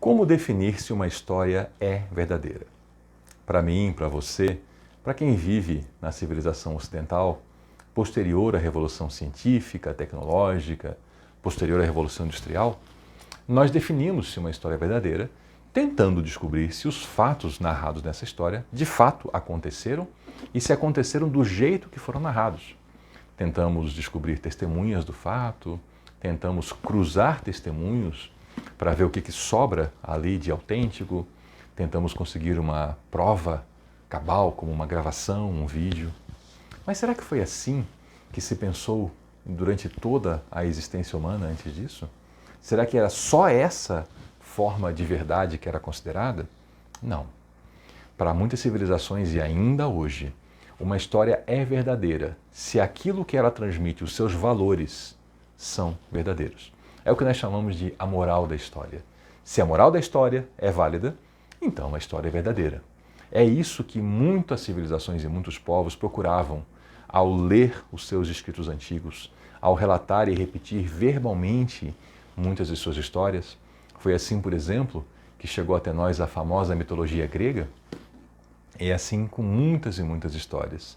Como definir se uma história é verdadeira? Para mim, para você, para quem vive na civilização ocidental, posterior à Revolução Científica, Tecnológica, posterior à Revolução Industrial, nós definimos se uma história é verdadeira, tentando descobrir se os fatos narrados nessa história de fato aconteceram e se aconteceram do jeito que foram narrados. Tentamos descobrir testemunhas do fato, tentamos cruzar testemunhos para ver o que sobra ali de autêntico, tentamos conseguir uma prova cabal, como uma gravação, um vídeo. Mas será que foi assim que se pensou durante toda a existência humana antes disso? Será que era só essa forma de verdade que era considerada? Não. Para muitas civilizações e ainda hoje, uma história é verdadeira se aquilo que ela transmite, os seus valores, são verdadeiros. É o que nós chamamos de a moral da história. Se a moral da história é válida, então a história é verdadeira. É isso que muitas civilizações e muitos povos procuravam ao ler os seus escritos antigos, ao relatar e repetir verbalmente muitas de suas histórias. Foi assim, por exemplo, que chegou até nós a famosa mitologia grega. É assim com muitas e muitas histórias.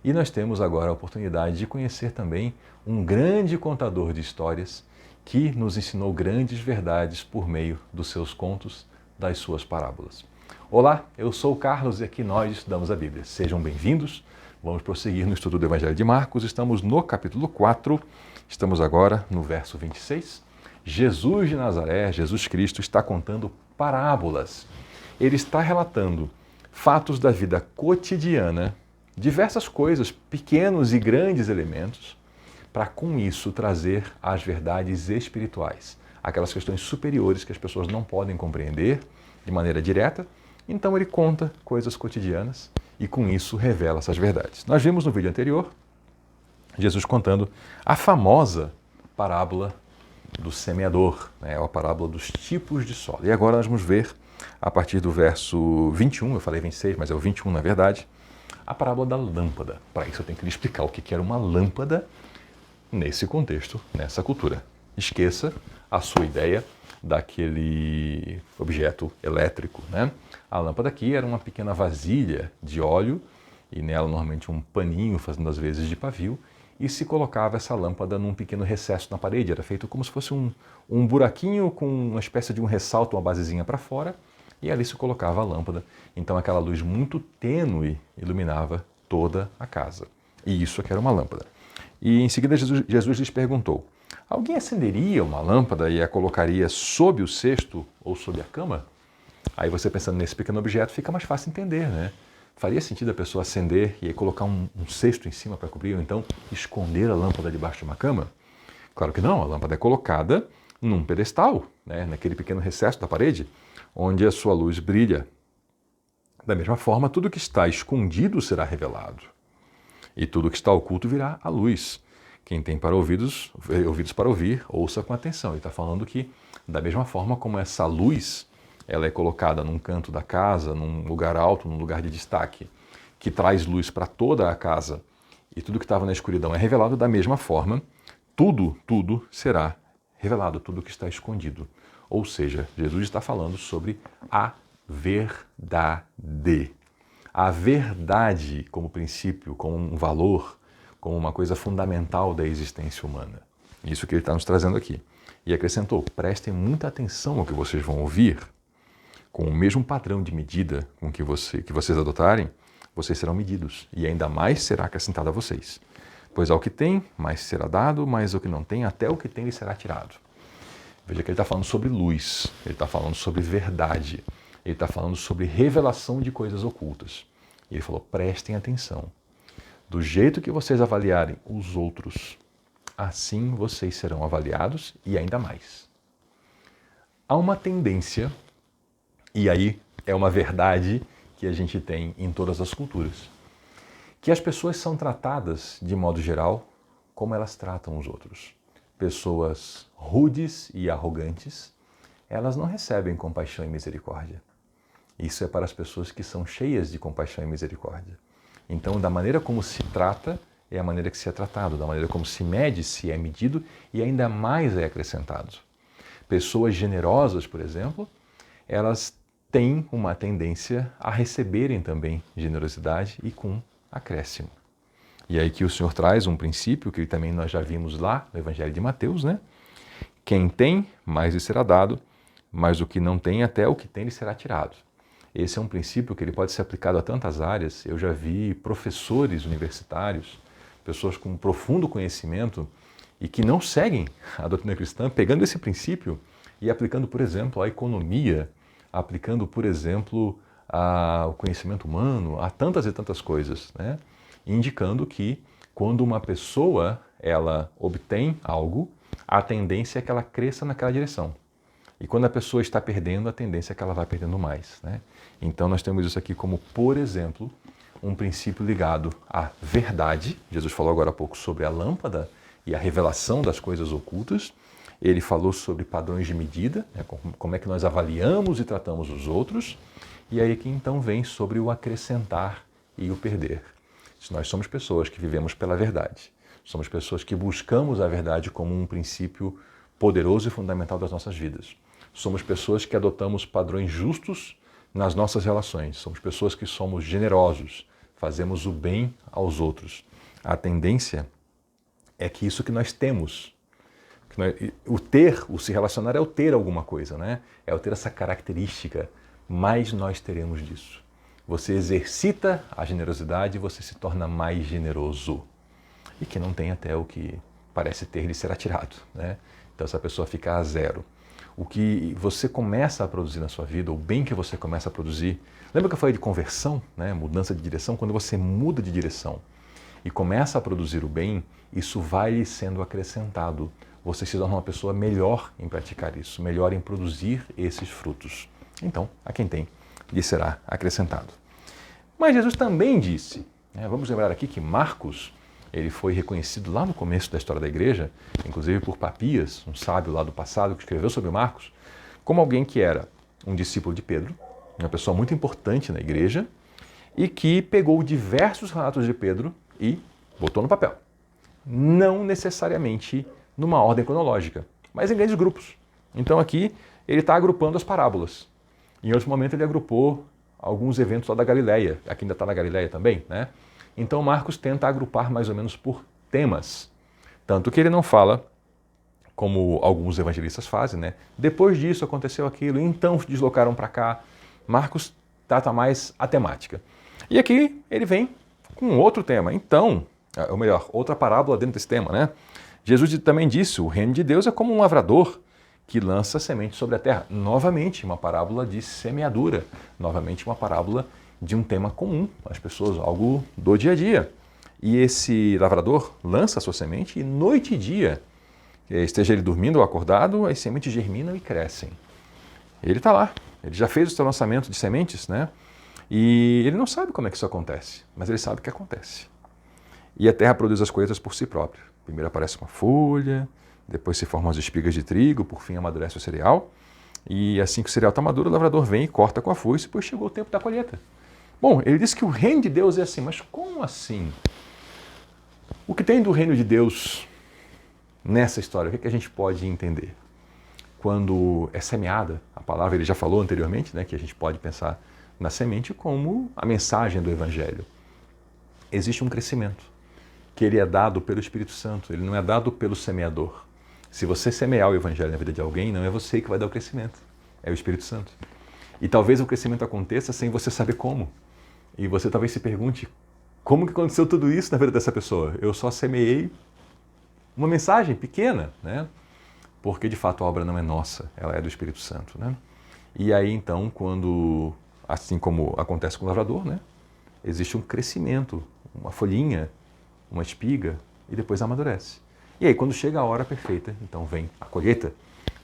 E nós temos agora a oportunidade de conhecer também um grande contador de histórias que nos ensinou grandes verdades por meio dos seus contos, das suas parábolas. Olá, eu sou o Carlos e aqui nós estudamos a Bíblia. Sejam bem-vindos. Vamos prosseguir no estudo do Evangelho de Marcos. Estamos no capítulo 4, estamos agora no verso 26. Jesus de Nazaré, Jesus Cristo, está contando parábolas. Ele está relatando fatos da vida cotidiana, diversas coisas, pequenos e grandes elementos, para com isso trazer as verdades espirituais, aquelas questões superiores que as pessoas não podem compreender de maneira direta. Então ele conta coisas cotidianas e com isso revela essas verdades. Nós vimos no vídeo anterior Jesus contando a famosa parábola do semeador, a parábola dos tipos de solo. E agora nós vamos ver, a partir do verso 21, eu falei 26, mas é o 21 na verdade, a parábola da lâmpada. Para isso eu tenho que lhe explicar o que era uma lâmpada nesse contexto, nessa cultura. Esqueça a sua ideia daquele objeto elétrico, A lâmpada aqui era uma pequena vasilha de óleo e nela normalmente um paninho fazendo as vezes de pavio, e se colocava essa lâmpada num pequeno recesso na parede. Era feito como se fosse um buraquinho com uma espécie de um ressalto, uma basezinha para fora, e ali se colocava a lâmpada. Então aquela luz muito tênue iluminava toda a casa. E isso aqui era uma lâmpada. E em seguida Jesus lhes perguntou: alguém acenderia uma lâmpada e a colocaria sob o cesto ou sob a cama? Aí você pensando nesse pequeno objeto fica mais fácil entender, Faria sentido a pessoa acender e aí colocar um cesto em cima para cobrir, ou então esconder a lâmpada debaixo de uma cama? Claro que não, a lâmpada é colocada num pedestal, naquele pequeno recesso da parede, onde a sua luz brilha. Da mesma forma, tudo que está escondido será revelado. E tudo que está oculto virá à luz. Quem tem ouvidos para ouvir, ouça com atenção. Ele está falando que, da mesma forma como essa luz ela é colocada num canto da casa, num lugar alto, num lugar de destaque, que traz luz para toda a casa, e tudo que estava na escuridão é revelado, da mesma forma, tudo será revelado, tudo que está escondido. Ou seja, Jesus está falando sobre a verdade. A verdade como princípio, como um valor, como uma coisa fundamental da existência humana. Isso que ele está nos trazendo aqui. E acrescentou: prestem muita atenção ao que vocês vão ouvir. Com o mesmo padrão de medida com que vocês adotarem, vocês serão medidos, e ainda mais será acrescentado a vocês. Pois ao que tem, mais será dado, mas ao que não tem, até o que tem lhe será tirado. Veja que ele está falando sobre luz, ele está falando sobre verdade, ele está falando sobre revelação de coisas ocultas. E ele falou: prestem atenção. Do jeito que vocês avaliarem os outros, assim vocês serão avaliados e ainda mais. Há uma tendência, e aí é uma verdade que a gente tem em todas as culturas, que as pessoas são tratadas, de modo geral, como elas tratam os outros. Pessoas rudes e arrogantes, elas não recebem compaixão e misericórdia. Isso é para as pessoas que são cheias de compaixão e misericórdia. Então, da maneira como se trata, é a maneira que se é tratado. Da maneira como se mede, se é medido e ainda mais é acrescentado. Pessoas generosas, por exemplo, elas têm uma tendência a receberem também generosidade e com acréscimo. E aí que o Senhor traz um princípio que também nós já vimos lá no Evangelho de Mateus, né? Quem tem, mais lhe será dado, mas o que não tem, até o que tem lhe será tirado. Esse é um princípio que ele pode ser aplicado a tantas áreas. Eu já vi professores universitários, pessoas com profundo conhecimento e que não seguem a doutrina cristã, pegando esse princípio e aplicando, por exemplo, a economia, aplicando, por exemplo, o conhecimento humano, a tantas e tantas coisas, né? Indicando que quando uma pessoa ela obtém algo, a tendência é que ela cresça naquela direção. E quando a pessoa está perdendo, a tendência é que ela vai perdendo mais, né? Então nós temos isso aqui como, por exemplo, um princípio ligado à verdade. Jesus falou agora há pouco sobre a lâmpada e a revelação das coisas ocultas. Ele falou sobre padrões de medida, né? Como é que nós avaliamos e tratamos os outros. E aí que então vem sobre o acrescentar e o perder. Se nós somos pessoas que vivemos pela verdade, somos pessoas que buscamos a verdade como um princípio poderoso e fundamental das nossas vidas. Somos pessoas que adotamos padrões justos nas nossas relações. Somos pessoas que somos generosos, fazemos o bem aos outros. A tendência é que isso que nós temos, o ter, o se relacionar é o ter alguma coisa, né? É o ter essa característica, mais nós teremos disso. Você exercita a generosidade e você se torna mais generoso. E que não tem até o que parece ter lhe será tirado, né? Então essa pessoa fica a zero. O que você começa a produzir na sua vida, o bem que você começa a produzir. Lembra que eu falei de conversão, né? Mudança de direção? Quando você muda de direção e começa a produzir o bem, isso vai lhe sendo acrescentado. Você se torna uma pessoa melhor em praticar isso, melhor em produzir esses frutos. Então, a quem tem, lhe será acrescentado. Mas Jesus também disse, né? Vamos lembrar aqui que Marcos, ele foi reconhecido lá no começo da história da igreja, inclusive por Papias, um sábio lá do passado que escreveu sobre Marcos, como alguém que era um discípulo de Pedro, uma pessoa muito importante na igreja, e que pegou diversos relatos de Pedro e botou no papel. Não necessariamente numa ordem cronológica, mas em grandes grupos. Então aqui ele está agrupando as parábolas. Em outro momento ele agrupou alguns eventos lá da Galileia, aqui ainda está na Galileia também, né? Então Marcos tenta agrupar mais ou menos por temas. Tanto que ele não fala, como alguns evangelistas fazem, né? Depois disso aconteceu aquilo, então deslocaram para cá. Marcos trata mais a temática. E aqui ele vem com outro tema. Então, ou melhor, outra parábola dentro desse tema, né? Jesus também disse, o reino de Deus é como um lavrador que lança semente sobre a terra. Novamente, uma parábola de semeadura. Novamente, uma parábola de um tema comum, as pessoas, algo do dia a dia. E esse lavrador lança a sua semente e noite e dia, esteja ele dormindo ou acordado, as sementes germinam e crescem. Ele está lá, ele já fez o seu lançamento de sementes, né? E ele não sabe como é que isso acontece, mas ele sabe que acontece. E a terra produz as coisas por si própria. Primeiro aparece uma folha, depois se formam as espigas de trigo, por fim amadurece o cereal. E assim que o cereal está maduro, o lavrador vem e corta com a foice, pois chegou o tempo da colheita. Bom, ele disse que o reino de Deus é assim, mas como assim? O que tem do reino de Deus nessa história? O que a gente pode entender? Quando é semeada, a palavra ele já falou anteriormente, né, que a gente pode pensar na semente como a mensagem do Evangelho. Existe um crescimento, que ele é dado pelo Espírito Santo, ele não é dado pelo semeador. Se você semear o Evangelho na vida de alguém, não é você que vai dar o crescimento, é o Espírito Santo. E talvez o crescimento aconteça sem você saber como. E você talvez se pergunte, como que aconteceu tudo isso na vida dessa pessoa? Eu só semeei uma mensagem pequena, né? Porque de fato a obra não é nossa, ela é do Espírito Santo, né? E aí então, quando, assim como acontece com o lavrador, né? Existe um crescimento, uma folhinha, uma espiga, e depois amadurece. E aí quando chega a hora perfeita, então vem a colheita,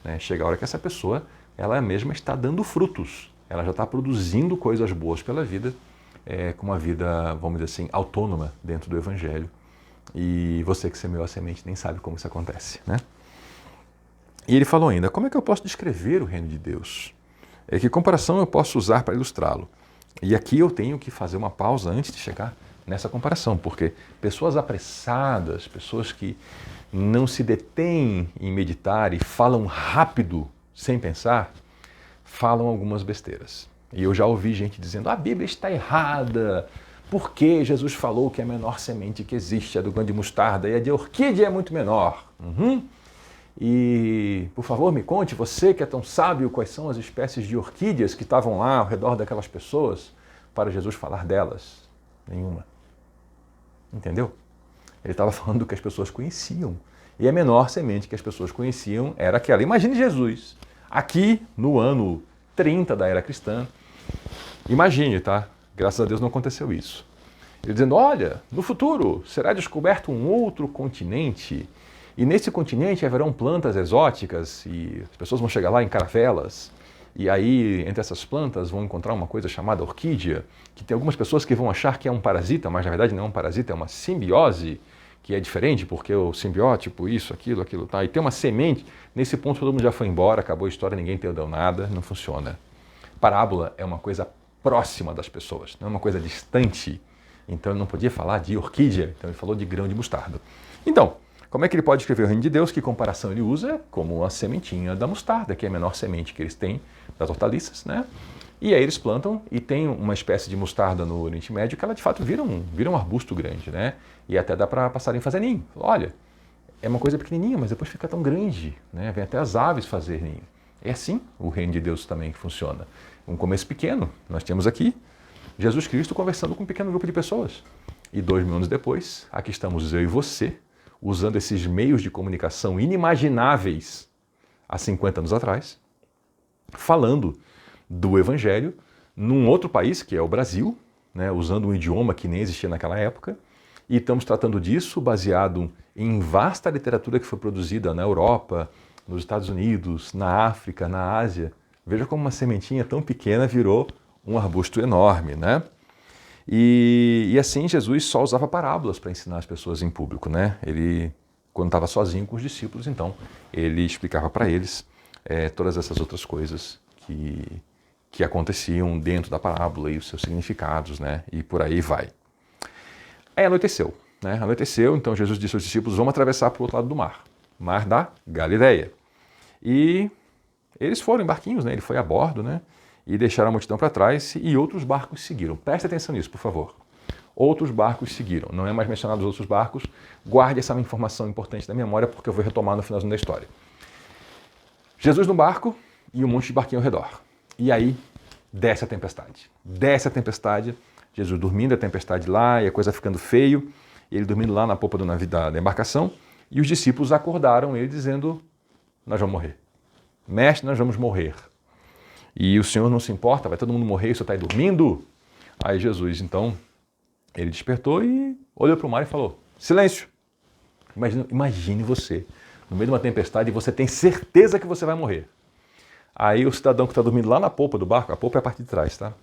né? Chega a hora que essa pessoa, ela mesma está dando frutos, ela já está produzindo coisas boas pela vida, com uma vida, vamos dizer assim, autônoma dentro do Evangelho. E você que semeou a semente nem sabe como isso acontece, né? E ele falou ainda, como é que eu posso descrever o reino de Deus? Que comparação eu posso usar para ilustrá-lo? E aqui eu tenho que fazer uma pausa antes de chegar nessa comparação, porque pessoas apressadas, pessoas que não se detêm em meditar e falam rápido, sem pensar, falam algumas besteiras. E eu já ouvi gente dizendo, a Bíblia está errada, porque Jesus falou que a menor semente que existe é do grão de mostarda e a de orquídea é muito menor. E, por favor, me conte, você que é tão sábio, quais são as espécies de orquídeas que estavam lá ao redor daquelas pessoas para Jesus falar delas? Nenhuma. Entendeu? Ele estava falando do que as pessoas conheciam. E a menor semente que as pessoas conheciam era aquela. Imagine Jesus, aqui no ano 30 da era cristã. Imagine, tá? Graças a Deus não aconteceu isso. Ele dizendo, olha, no futuro será descoberto um outro continente e nesse continente haverão plantas exóticas e as pessoas vão chegar lá em caravelas e aí entre essas plantas vão encontrar uma coisa chamada orquídea, que tem algumas pessoas que vão achar que é um parasita, mas na verdade não é um parasita, é uma simbiose, que é diferente porque o simbiótico, isso, aquilo, tá. E tem uma semente, nesse ponto todo mundo já foi embora, acabou a história, ninguém entendeu nada, não funciona. Parábola é uma coisa próxima das pessoas, não é uma coisa distante. Então ele não podia falar de orquídea, então ele falou de grão de mostarda. Então, como é que ele pode escrever o reino de Deus? Que comparação ele usa? Como a sementinha da mostarda, que é a menor semente que eles têm das hortaliças, né? E aí eles plantam e tem uma espécie de mostarda no Oriente Médio que ela de fato vira um arbusto grande, né? E até dá para passarinho fazer ninho. Olha, é uma coisa pequenininha, mas depois fica tão grande, né? Vem até as aves fazer ninho. É assim o reino de Deus também que funciona. Um começo pequeno, nós temos aqui Jesus Cristo conversando com um pequeno grupo de pessoas. E 2000 anos depois, aqui estamos eu e você, usando esses meios de comunicação inimagináveis há 50 anos atrás, falando do Evangelho num outro país, que é o Brasil, né, usando um idioma que nem existia naquela época, e estamos tratando disso baseado em vasta literatura que foi produzida na Europa, nos Estados Unidos, na África, na Ásia. Veja como uma sementinha tão pequena virou um arbusto enorme, né? E assim Jesus só usava parábolas para ensinar as pessoas em público, né? Ele, quando estava sozinho com os discípulos, então, ele explicava para eles todas essas outras coisas que aconteciam dentro da parábola e os seus significados, né? E por aí vai. Aí anoiteceu, né? Anoiteceu, então Jesus disse aos discípulos, vamos atravessar para o outro lado do mar da Galileia. E eles foram em barquinhos, né? Ele foi a bordo, né? E deixaram a multidão para trás e outros barcos seguiram. Preste atenção nisso, por favor. Outros barcos seguiram. Não é mais mencionado os outros barcos. Guarde essa informação importante na memória porque eu vou retomar no finalzinho da história. Jesus no barco e um monte de barquinho ao redor. E aí desce a tempestade. Desce a tempestade, Jesus dormindo, a tempestade lá e a coisa ficando feio. Ele dormindo lá na popa do navio da embarcação. E os discípulos acordaram ele dizendo, nós vamos morrer. Mestre, nós vamos morrer. E o Senhor não se importa, vai todo mundo morrer, você está aí dormindo? Aí Jesus, então, ele despertou e olhou para o mar e falou, silêncio. Imagine você, no meio de uma tempestade, e você tem certeza que você vai morrer. Aí o cidadão que está dormindo lá na polpa do barco, a polpa é a parte de trás, tá?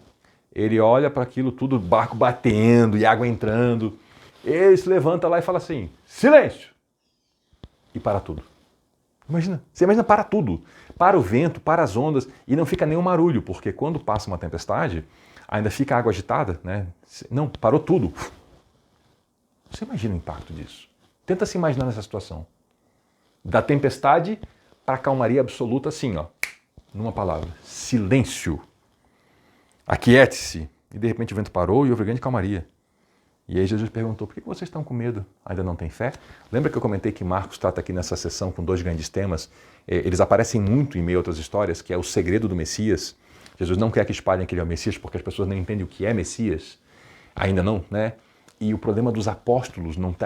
Ele olha para aquilo tudo, barco batendo e água entrando. Ele se levanta lá e fala assim, silêncio! E para tudo. Você imagina, para tudo. Para o vento, para as ondas, e não fica nenhum barulho, porque quando passa uma tempestade, ainda fica a água agitada, né? Não, parou tudo. Você imagina o impacto disso. Tenta se imaginar nessa situação. Da tempestade para a calmaria absoluta, assim, ó, numa palavra, silêncio. Aquiete-se. E de repente o vento parou e houve grande calmaria. E aí Jesus perguntou, por que vocês estão com medo? Ainda não tem fé? Lembra que eu comentei que Marcos trata aqui nessa sessão com dois grandes temas? Eles aparecem muito em meio a outras histórias, que é o segredo do Messias. Jesus não quer que espalhem que ele é o Messias, porque as pessoas não entendem o que é Messias. Ainda não, né? E o problema dos apóstolos não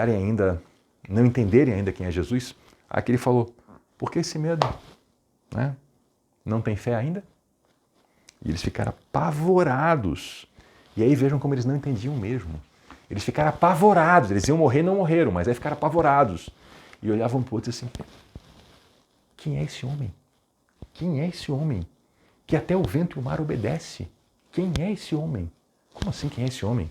entenderem ainda quem é Jesus. Aqui ele falou, por que esse medo? Né? Não tem fé ainda? E eles ficaram apavorados. E aí vejam como eles não entendiam mesmo. Eles ficaram apavorados, eles iam morrer, não morreram, mas aí ficaram apavorados. E olhavam para o outro assim, quem é esse homem? Quem é esse homem? Que até o vento e o mar obedece. Quem é esse homem? Como assim, quem é esse homem?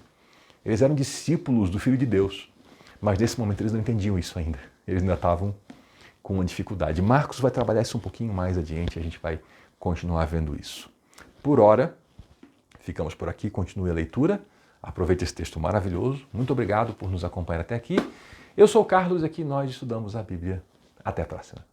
Eles eram discípulos do Filho de Deus, mas nesse momento eles não entendiam isso ainda. Eles ainda estavam com uma dificuldade. Marcos vai trabalhar isso um pouquinho mais adiante, a gente vai continuar vendo isso. Por hora, ficamos por aqui, continue a leitura. Aproveite esse texto maravilhoso. Muito obrigado por nos acompanhar até aqui. Eu sou o Carlos e aqui nós estudamos a Bíblia. Até a próxima.